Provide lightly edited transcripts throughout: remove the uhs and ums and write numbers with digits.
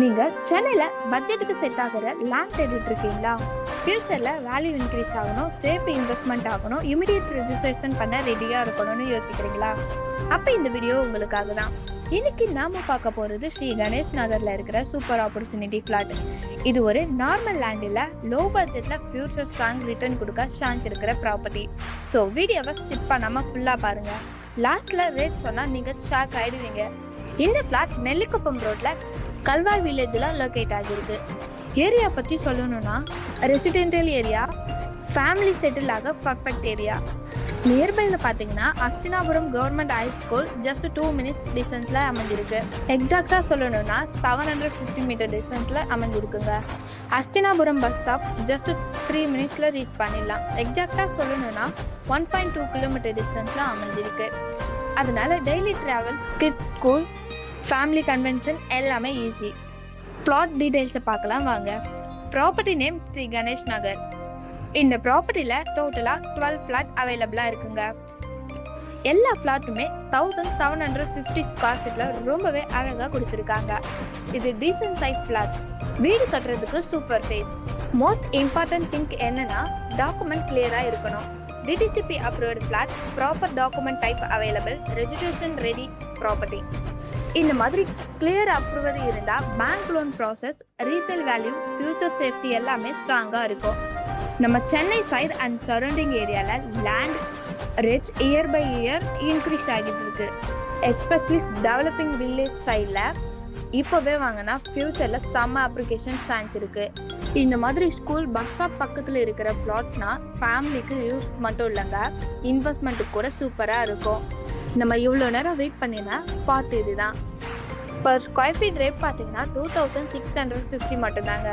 நீங்க சென்னையில பட்ஜெட்டுக்கு செட் ஆகிற லேண்ட் தேடிட்டு இருக்கீங்களா? ஃபியூச்சர்ல வேல்யூ இன்க்ரீஸ் ஆகணும், சேஃப் இன்வெஸ்ட்மெண்ட் ஆகணும், இமிடியேட் ரெஜிஸ்ட்ரேஷன் பண்ண ரெடியா இருக்கணும்னு யோசிக்கிறீங்களா? அப்ப இந்த வீடியோ உங்களுக்காக தான். இன்னைக்கு நாம பார்க்க போறது ஸ்ரீ கணேஷ் நகர்ல இருக்கிற சூப்பர் ஆப்பர்ச்சுனிட்டி பிளாட். இது ஒரு நார்மல் லேண்டில் லோ பட்ஜெட்ல ஃபியூச்சர் ஸ்ட்ராங் ரிட்டர்ன் கொடுக்க சான்ஸ் இருக்கிற ப்ராப்பர்ட்டி. ஸோ வீடியோவை ஸ்கிப் பண்ணாம ஃபுல்லா பாருங்க. லாஸ்ட்ல ரேட் சொன்னா நீங்க ஷாக் ஆயிடுவீங்க. இந்த பிளாட் நெல்லிக்குப்பம் ரோட்ல கல்வாய் வில்லேஜ்ல லொக்கேட் ஆகிருக்கு. ஏரியா பத்தி சொல்லணும்னா ரெசிடென்டியல் ஏரியா, ஃபேமிலி செட்டில் ஆக பர்ஃபெக்ட் ஏரியா. நியர்பைல பார்த்தீங்கன்னா Hastinapuram government high school just 2 minutes டிஸ்டன்ஸ்ல அமைஞ்சிருக்கு. எக்ஸாக்டா சொல்லணும்னா 750 மீட்டர் டிஸ்டன்ஸ்ல அமைஞ்சிருக்குங்க. அஸ்தினாபுரம் பஸ் ஸ்டாப் ஜஸ்ட் 3 மினிட்ஸ்ல ரீச் பண்ணிடலாம். எக்ஸாக்டா சொல்லணும்னா 1.2 கிலோமீட்டர் டிஸ்டன்ஸ்ல அமைஞ்சிருக்கு. அதனால daily travel, kids school, family convention எல்லாமே ஈஸி. பிளாட் டீடைல்ஸை பார்க்கலாம் வாங்க. ப்ராப்பர்ட்டி நேம் ஸ்ரீ கணேஷ் நகர். இந்த ப்ராப்பர்ட்டியில் டோட்டலாக 12 ஃப்ளாட் அவைலபிளாக இருக்குங்க. எல்லா ஃப்ளாட்டுமே 1750 ஸ்கொயர் ஃபீட்டில் ரொம்பவே அழகாக கொடுத்துருக்காங்க. இது டீசன்ட் சைஸ் ஃப்ளாட். வீடு கட்டுறதுக்கு super size. Most important thing என்னன்னா டாக்குமெண்ட் கிளியராக இருக்கணும். DTCP approved flat, proper document type available, registration ready property. இந்த மாதிரி கிளியர் அப்ரூவல் இருந்தால் bank loan process, resale value, future safety எல்லாமே ஸ்ட்ராங்காக இருக்கும். நம்ம சென்னை சைடு அண்ட் சரௌண்டிங் ஏரியாவில் land rate year by year increase ஆகிட்டு இருக்கு. எஸ்பெஷலி டெவலப்பிங் வில்லேஜ் சைடில் இப்போவே வாங்கினா ஃபியூச்சரில் செம்ம அப்ளிகேஷன் சான்ஸ் இருக்குது. இந்த மாதிரி ஸ்கூல், பஸ் ஸ்டாப் பக்கத்தில் இருக்கிற பிளாட்னா ஃபேமிலிக்கு யூஸ் மட்டும் இல்லைங்க, இன்வெஸ்ட்மெண்ட்டுக்கு கூட சூப்பராக இருக்கும். நம்ம இவ்வளோ நேரம் வெயிட் பண்ணினா பார்த்து இதுதான். பர் ஸ்கொயர் ஃபீட் ரேட் பார்த்தீங்கன்னா 2650 மட்டும்தாங்க.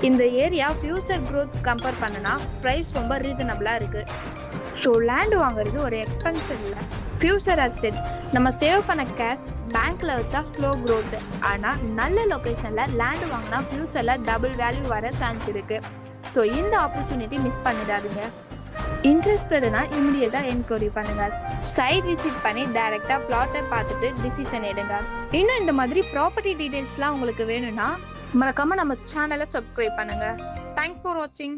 இந்த ஏரியா ஃபியூச்சர் க்ரோத் கம்பேர் பண்ணனா ப்ரைஸ் ரொம்ப ரீசனபிளாக இருக்குது. ஸோ லேண்டு வாங்குறது ஒரு எக்ஸ்பென்சிவ் இல்லை, ஃபியூச்சர் அசெட். நம்ம சேவ் பண்ண கேஷ் பேங்க்கில் வச்சா ஸ்லோ க்ரோத். ஆனால் நல்ல லொக்கேஷனில் லேண்டு வாங்கினா ஃபியூச்சரில் டபுள் வேல்யூ வர சான்ஸ் இருக்குது. ஸோ இந்த ஆப்பர்ச்சுனிட்டி மிஸ் பண்ணிடாதீங்க. இன்ட்ரெஸ்டட்னா இமிடியேட்டாக என்கொயரி பண்ணுங்கள். சைட் விசிட் பண்ணி டைரெக்டாக பிளாட்டை பார்த்துட்டு டிசிஷன் எடுங்க. இன்னும் இந்த மாதிரி ப்ராப்பர்ட்டி டீடைல்ஸ்லாம் உங்களுக்கு வேணும்னா மறக்காமல் நம்ம சேனலை சப்ஸ்கிரைப் பண்ணுங்கள். தேங்க்ஸ் ஃபார் வாட்சிங்.